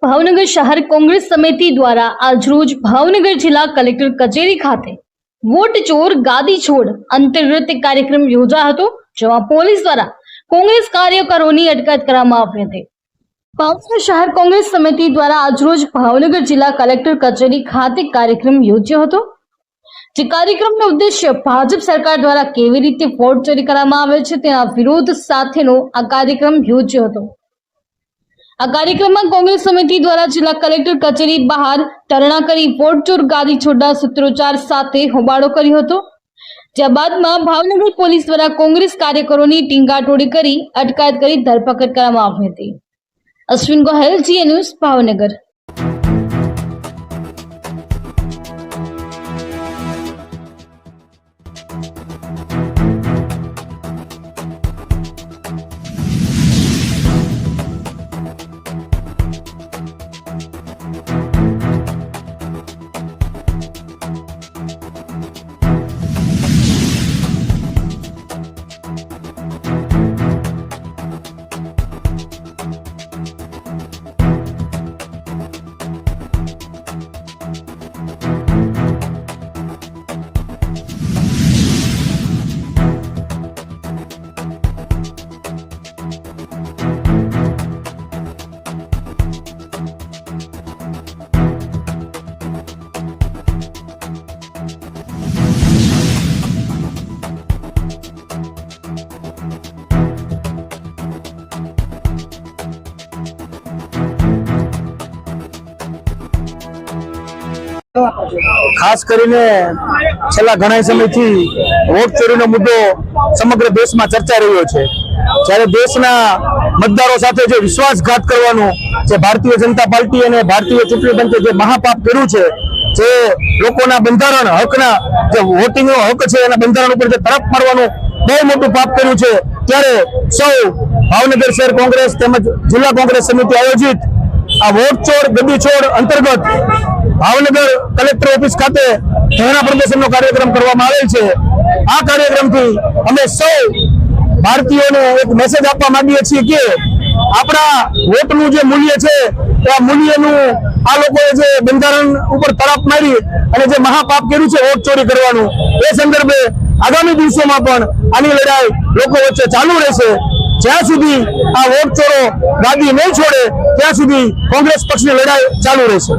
ભાવનગર શહેર કોંગ્રેસ સમિતિ દ્વારા આજરોજ ભાવનગર જિલ્લા કલેક્ટર કચેરી ખાતે વોટ ચોર ગાદી છોડ અંતર્ગત કાર્યક્રમ યોજાયો હતો, જેમાં પોલીસ દ્વારા કોંગ્રેસ કાર્યકરોની અટકાયત કરવામાં આવી હતી। ભાવનગર શહેર કોંગ્રેસ સમિતિ દ્વારા આજરોજ ભાવનગર જિલ્લા કલેક્ટર કચેરી ખાતે કાર્યક્રમ યોજ્યો હતો, જે કાર્યક્રમનો ઉદ્દેશ્ય ભાજપ સરકાર દ્વારા કેવી રીતે વોટ ચોરી કરવામાં આવે છે તેના વિરોધ સાથેનો આ કાર્યક્રમ યોજ્યો હતો। આ કાર્યક્રમમાં કોંગ્રેસ સમિતિ દ્વારા જિલ્લા કલેક્ટર કચેરી બહાર ધરણા કરી વોટ ચોર ગાદી છોડના સૂત્રોચ્ચાર સાથે હોબાળો કર્યો હતો, જ્યાં બાદમાં ભાવનગર પોલીસ દ્વારા કોંગ્રેસ કાર્યકરોની ટીંગાટોળી કરી અટકાયત કરી ધરપકડ કરવામાં આવી હતી। અશ્વિન ગોહેલ, જીએ ન્યૂઝ, ભાવનગર। ખાસ કરીને છેલ્લા ઘણા સમયથી વોટ ચોરીનો મુદ્દો સમગ્ર દેશમાં ચર્ચાઈ રહ્યો છે, જ્યારે દેશના મતદારો સાથે જે વિશ્વાસઘાત કરવાનું જે ભારતીય જનતા પાર્ટી અને ભારતીય ચૂંટણી પંચે જે મહાપાપ કર્યું છે, જે લોકોના બંધારણ હકના જે વોટિંગનો હક છે એના બંધારણ ઉપર જે તરફ મારવાનું બહુ મોટું પાપ કર્યું છે, ત્યારે સૌ ભાવનગર શહેર કોંગ્રેસ તેમજ જિલ્લા કોંગ્રેસ સમિતિ આયોજિત આ વોટ ચોર ગદી છોડ અંતર્ગત ભાવનગર કલેક્ટર ઓફિસ ખાતે ધરણા પ્રદર્શનનો કાર્યક્રમ કરવામાં આવેલ છે। આ કાર્યક્રમથી અમે સૌ ભારતીયોને એક મેસેજ આપવા માંગીએ છીએ કે આપણા વોટનું જે મૂલ્ય છે એ મૂલ્યનું આ લોકોએ જે બંધારણ ઉપર તરાપ મારી અને જે મહાપાપ કર્યું છે વોટ ચોરી કરવાનું, એ સંદર્ભે આગામી દિવસોમાં પણ આની લડાઈ લોકો વચ્ચે ચાલુ રહેશે। જ્યાં સુધી આ વોટ ચોરો ગાદી નહીં છોડે ત્યાં સુધી કોંગ્રેસ પક્ષની લડાઈ ચાલુ રહેશે।